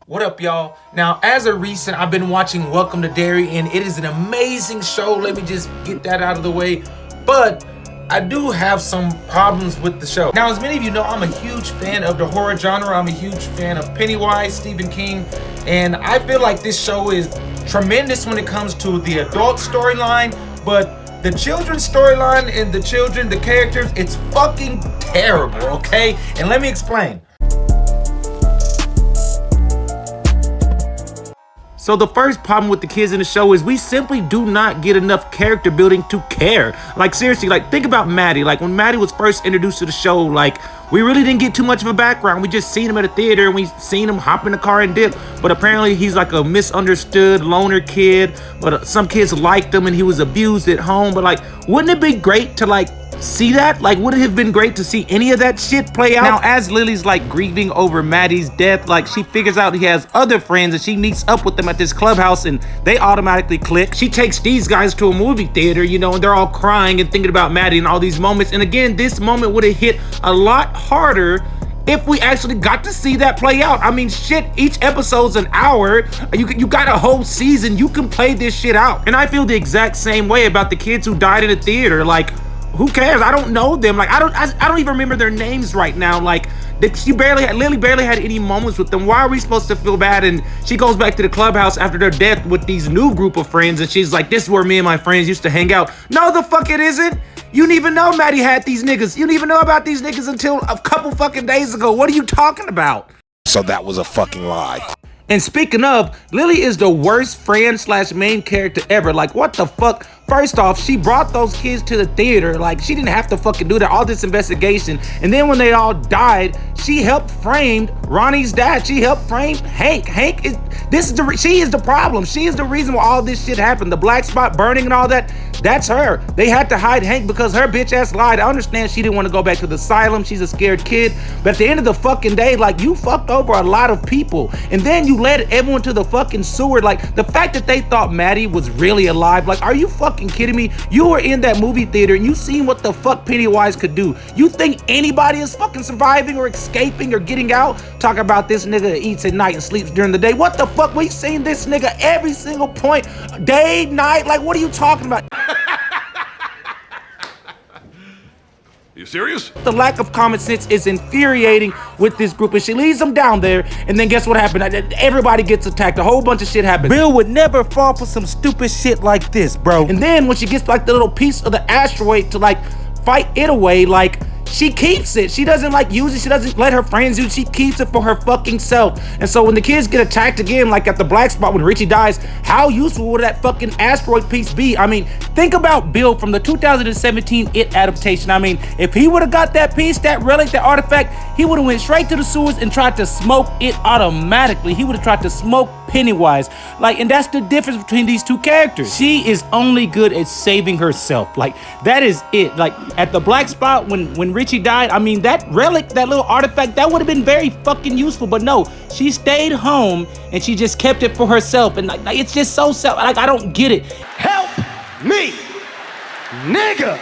What up, y'all? Now, as of recent, I've been watching Welcome to Derry, and it is an amazing show. Let me just get that out of the way. But I do have some problems with the show. Now, as many of you know, I'm a huge fan of the horror genre. I'm a huge fan of Pennywise, Stephen King, and I feel like this show is tremendous when it comes to the adult storyline, but the children's storyline and the characters, it's fucking terrible, okay? And let me explain. So the first problem with the kids in the show is we simply do not get enough character building to care. Like, seriously, like, think about Maddie. Like, when Maddie was first introduced to the show, like, we really didn't get too much of a background. We just seen him at a theater and we seen him hop in the car and dip. But apparently he's like a misunderstood loner kid. But some kids liked him and he was abused at home. But like, wouldn't it be great to like see that? Like, would it have been great to see any of that shit play out? Now, as Lily's like grieving over Maddie's death, like she figures out he has other friends and she meets up with them at this clubhouse and they automatically click. She takes these guys to a movie theater, you know, and they're all crying and thinking about Maddie and all these moments. And again, this moment would have hit a lot harder if we actually got to see that play out. I mean, shit, each episode's an hour. You got a whole season. You can play this shit out. And I feel the exact same way about the kids who died in the theater. Like, who cares? I don't know them. Like, I don't even remember their names right now. Like, Lily barely had any moments with them. Why are we supposed to feel bad? And she goes back to the clubhouse after their death with these new group of friends, and she's like, this is where me and my friends used to hang out. No, the fuck it isn't. You didn't even know Maddie had these niggas. You didn't even know about these niggas until a couple fucking days ago. What are you talking about? So that was a fucking lie. And speaking of, Lily is the worst friend / main character ever. Like, what the fuck? First off, she brought those kids to the theater. Like, she didn't have to fucking do that, all this investigation. And then when they all died, she helped frame Ronnie's dad. She helped frame Hank. She is the problem. She is the reason why all this shit happened. The black spot burning and all that, that's her. They had to hide Hank because her bitch ass lied. I understand she didn't want to go back to the asylum. She's a scared kid. But at the end of the fucking day, like, you fucked over a lot of people. And then you led everyone to the fucking sewer. Like, the fact that they thought Maddie was really alive, like, are you fucking kidding me? You were in that movie theater and you seen what the fuck Pennywise could do. You think anybody is fucking surviving or escaping or getting out? Talk about this nigga that eats at night and sleeps during the day. What the fuck? We seen this nigga every single point, day, night. Like, what are you talking about? You serious? The lack of common sense is infuriating with this group, and she leaves them down there, and then guess what happened? Everybody gets attacked. A whole bunch of shit happens. Bill would never fall for some stupid shit like this, bro. And then when she gets like the little piece of the asteroid to like fight it away, like, she keeps it. She doesn't like use it. She doesn't let her friends use it. She keeps it for her fucking self. And so when the kids get attacked again, like at the black spot when Richie dies, how useful would that fucking asteroid piece be? I mean, think about Bill from the 2017 It adaptation. I mean, if he would have got that piece, that relic, that artifact, he would have went straight to the sewers and tried to smoke it automatically. He would have tried to smoke Pennywise. Like, and that's the difference between these two characters. She is only good at saving herself. Like, that is it. Like, at the black spot when Richie died, I mean, that relic, that little artifact, that would have been very fucking useful. But no, she stayed home and she just kept it for herself. And like it's just so self. Like, I don't get it. Help me, nigga.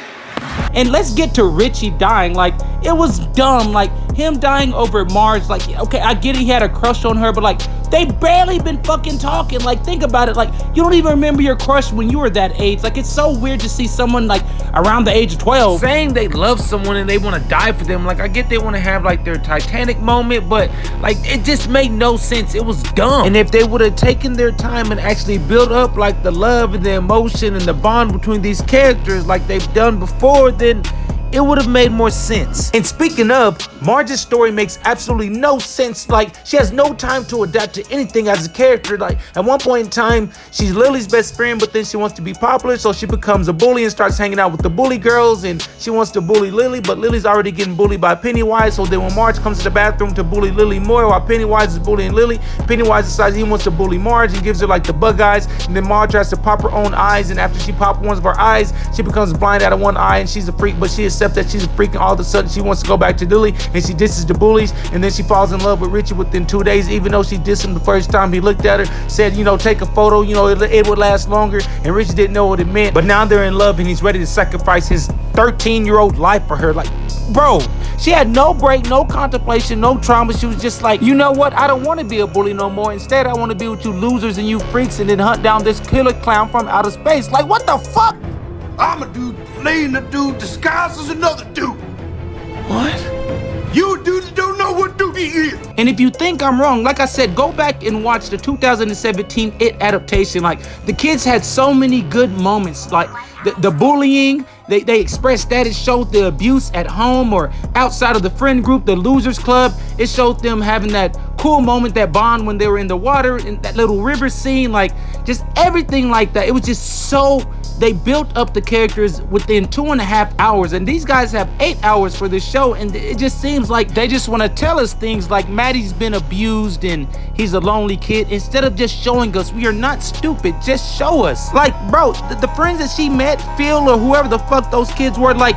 And let's get to Richie dying. Like, it was dumb. Like, him dying over Marge. Like, okay, I get it, he had a crush on her, but like, they barely been fucking talking. Like, think about it. Like, you don't even remember your crush when you were that age. Like, it's so weird to see someone like around the age of 12 saying they love someone and they want to die for them. Like, I get they want to have like their Titanic moment, but like, it just made no sense. It was dumb. And if they would have taken their time and actually built up like the love and the emotion and the bond between these characters like they've done before, then it would have made more sense. And speaking of, Marge's story makes absolutely no sense. Like, she has no time to adapt to anything as a character. Like, at one point in time, she's Lily's best friend, but then she wants to be popular, so she becomes a bully and starts hanging out with the bully girls, and she wants to bully Lily, but Lily's already getting bullied by Pennywise. So then when Marge comes to the bathroom to bully Lily more while Pennywise is bullying Lily, Pennywise decides he wants to bully Marge and gives her like the bug eyes, and then Marge tries to pop her own eyes, and after she pops one of her eyes, she becomes blind out of one eye, and she's a freak, but she is accept that she's a freak, and all of a sudden she wants to go back to Dilly, and she disses the bullies, and then she falls in love with Richie within 2 days, even though she dissed him the first time he looked at her, said, you know, take a photo, you know, it would last longer, and Richie didn't know what it meant. But now they're in love, and he's ready to sacrifice his 13-year-old life for her. Like, bro, she had no break, no contemplation, no trauma. She was just like, you know what? I don't want to be a bully no more. Instead, I want to be with you losers and you freaks, and then hunt down this killer clown from outer space. Like, what the fuck? I'm a dude playing a dude disguised as another dude. What? You a dude that don't know what dude he is. And if you think I'm wrong, like I said, go back and watch the 2017 It adaptation. Like, the kids had so many good moments. Like, the bullying, they expressed that. It showed the abuse at home or outside of the friend group, the losers club. It showed them having that cool moment, that bond when they were in the water, in that little river scene, like just everything like that. It was just so, they built up the characters within 2.5 hours, and these guys have 8 hours for this show, and it just seems like they just want to tell us things like Maddie's been abused and he's a lonely kid, instead of just showing us we are not stupid. Just show us. Like, bro, the friends that she met, Phil or whoever the fuck those kids were, like,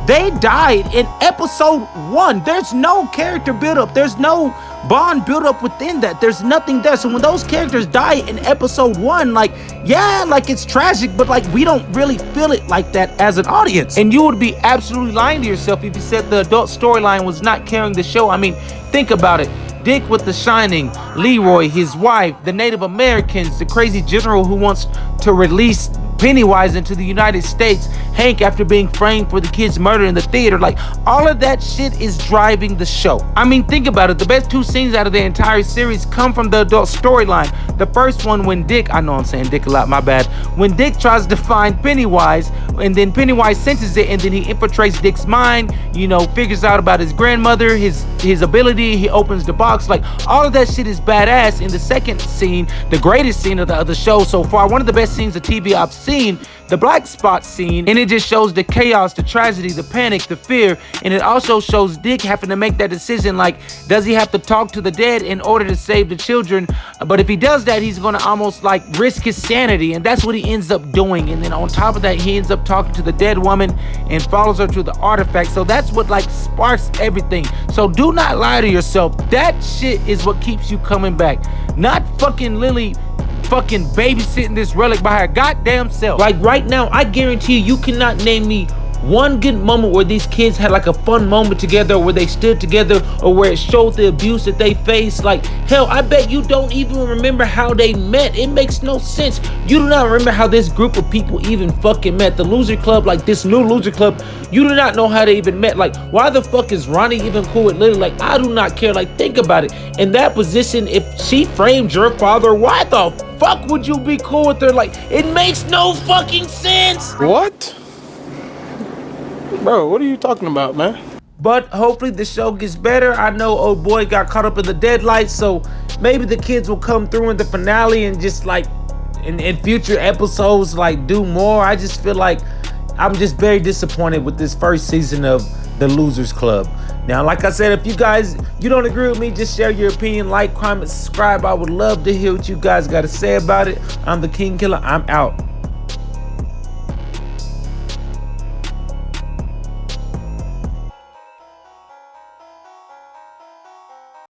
they died in episode 1. There's no character build up. There's no bond build up within that. There's nothing there. So when those characters die in episode 1, like, yeah, like, it's tragic, but like, we don't really feel it like that as an audience. And you would be absolutely lying to yourself if you said the adult storyline was not carrying the show. I mean, think about it. Dick with The Shining, Leroy, his wife, the Native Americans, the crazy general who wants to release Pennywise into the United States, Hank after being framed for the kid's murder in the theater. Like, all of that shit is driving the show. I mean, think about it. The best 2 scenes out of the entire series come from the adult storyline. The first one when Dick, I know I'm saying Dick a lot, my bad. When Dick tries to find Pennywise, and then Pennywise senses it, and then he infiltrates Dick's mind, you know, figures out about his grandmother, his ability, he opens the box. Like, all of that shit is badass. In the second scene, the greatest scene of the show so far, one of the best scenes of TV I've seen, the black spot scene, and it just shows the chaos, the tragedy, the panic, the fear, and it also shows Dick having to make that decision, like, does he have to talk to the dead in order to save the children? But if he does that, he's gonna almost like risk his sanity, and that's what he ends up doing. And then on top of that, he ends up talking to the dead woman and follows her to the artifact. So that's what like sparks everything. So do not lie to yourself. That shit is what keeps you coming back, not fucking Lily fucking babysitting this relic by her goddamn self. Like, right now, I guarantee you cannot name me one good moment where these kids had like a fun moment together, where they stood together, or where it showed the abuse that they faced. Like, hell, I bet you don't even remember how they met. It makes no sense. You do not remember how this group of people even fucking met. The loser club, like this new loser club, you do not know how they even met. Like, why the fuck is Ronnie even cool with Lily? Like, I do not care. Like, think about it. In that position, if she framed your father, why the fuck would you be cool with her? Like, it makes no fucking sense. What? Bro, what are you talking about, man? But hopefully the show gets better. I know old boy got caught up in the deadlights, so maybe the kids will come through in the finale and just like in future episodes like do more. I just feel like I'm just very disappointed with this first season of the Losers Club. Now, like I said, if you don't agree with me, just share your opinion, like, comment, subscribe. I would love to hear what you guys got to say about it. I'm the King Killer. I'm out.